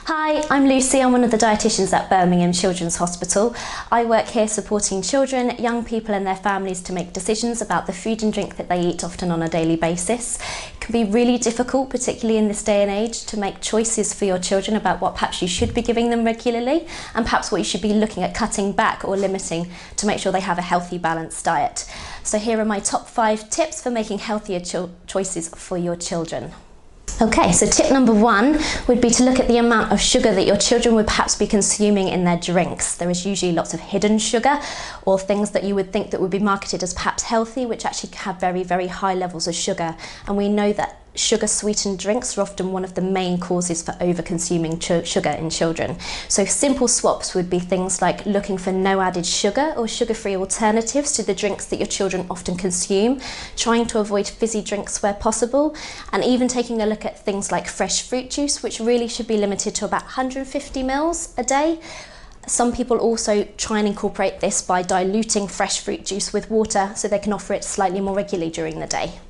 Hi, I'm Lucy. I'm one of the dietitians at Birmingham Children's Hospital. I work here supporting children, young people and their families to make decisions about the food and drink that they eat, often on a daily basis. It can be really difficult, particularly in this day and age, to make choices for your children about what perhaps you should be giving them regularly and perhaps what you should be looking at cutting back or limiting to make sure they have a healthy, balanced diet. So here are my top 5 tips for making healthier choices for your children. Okay, so tip number 1 would be to look at the amount of sugar that your children would perhaps be consuming in their drinks. There is usually lots of hidden sugar or things that you would think that would be marketed as perhaps healthy, which actually have very, very high levels of sugar. And we know that sugar-sweetened drinks are often one of the main causes for over-consuming sugar in children. So simple swaps would be things like looking for no added sugar or sugar-free alternatives to the drinks that your children often consume, trying to avoid fizzy drinks where possible, and even taking a look at things like fresh fruit juice, which really should be limited to about 150 ml a day. Some people also try and incorporate this by diluting fresh fruit juice with water so they can offer it slightly more regularly during the day.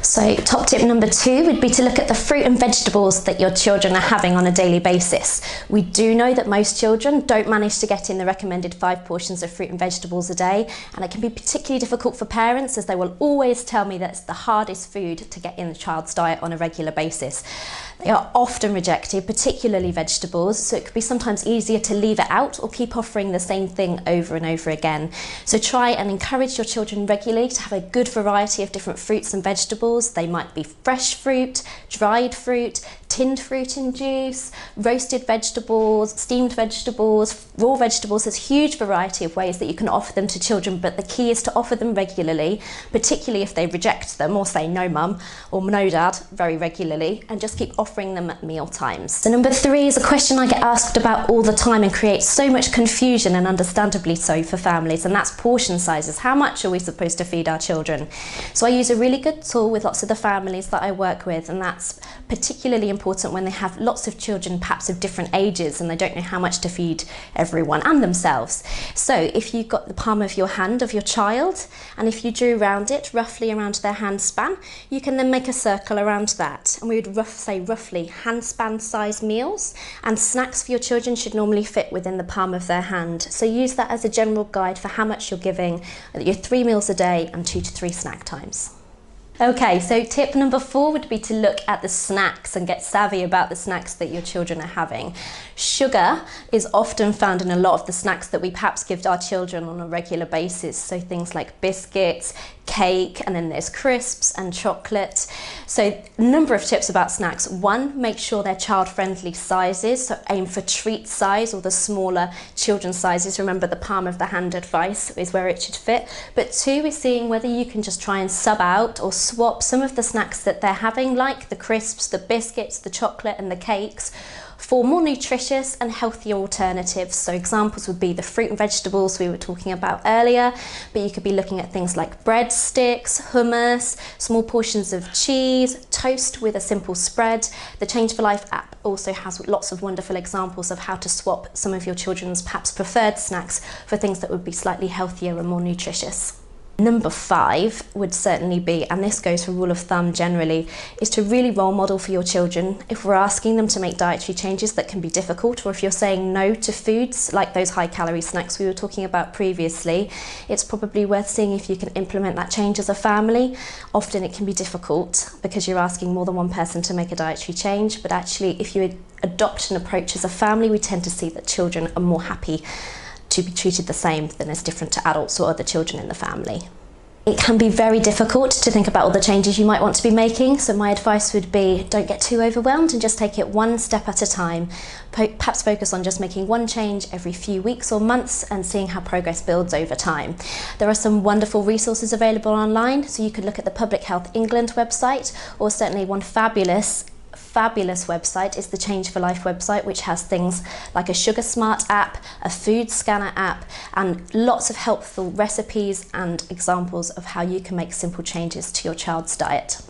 So top tip number 2 would be to look at the fruit and vegetables that your children are having on a daily basis. We do know that most children don't manage to get in the recommended 5 portions of fruit and vegetables a day, and it can be particularly difficult for parents, as they will always tell me that it's the hardest food to get in the child's diet on a regular basis. They are often rejected, particularly vegetables, so it could be sometimes easier to leave it out or keep offering the same thing over and over again. So try and encourage your children regularly to have a good variety of different fruits and vegetables. They might be fresh fruit, dried fruit, tinned fruit and juice, roasted vegetables, steamed vegetables, raw vegetables. There's a huge variety of ways that you can offer them to children, but the key is to offer them regularly, particularly if they reject them or say no mum or no dad very regularly, and just keep offering them at meal times. So number 3 is a question I get asked about all the time and creates so much confusion, and understandably so for families, and that's portion sizes. How much are we supposed to feed our children? So I use a really good tool with lots of the families that I work with, and that's particularly important when they have lots of children perhaps of different ages and they don't know how much to feed everyone and themselves. So if you've got the palm of your hand of your child, and if you drew around it, roughly around their hand span, you can then make a circle around that, and we would say roughly hand span size meals, and snacks for your children should normally fit within the palm of their hand. So use that as a general guide for how much you're giving at your 3 meals a day and 2 to 3 snack times. Okay, so tip number 4 would be to look at the snacks and get savvy about the snacks that your children are having. Sugar is often found in a lot of the snacks that we perhaps give our children on a regular basis. So things like biscuits, cake, and then there's crisps and chocolate. So a number of tips about snacks. 1, make sure they're child-friendly sizes, so aim for treat size or the smaller children's sizes. Remember, the palm of the hand advice is where it should fit. But 2 is seeing whether you can just try and sub out or swap some of the snacks that they're having, like the crisps, the biscuits, the chocolate and the cakes, for more nutritious and healthier alternatives. So examples would be the fruit and vegetables we were talking about earlier, but you could be looking at things like breadsticks, hummus, small portions of cheese, toast with a simple spread. The Change for Life app also has lots of wonderful examples of how to swap some of your children's perhaps preferred snacks for things that would be slightly healthier and more nutritious. Number 5 would certainly be, and this goes for rule of thumb generally, is to really role model for your children. If we're asking them to make dietary changes that can be difficult, or if you're saying no to foods like those high calorie snacks we were talking about previously, it's probably worth seeing if you can implement that change as a family. Often it can be difficult because you're asking more than one person to make a dietary change, but actually if you adopt an approach as a family, we tend to see that children are more happy to be treated the same than as different to adults or other children in the family. It can be very difficult to think about all the changes you might want to be making, so my advice would be don't get too overwhelmed and just take it one step at a time. Perhaps focus on just making one change every few weeks or months and seeing how progress builds over time. There are some wonderful resources available online, so you could look at the Public Health England website, or certainly one fabulous website is the Change for Life website, which has things like a Sugar Smart app, a food scanner app, and lots of helpful recipes and examples of how you can make simple changes to your child's diet.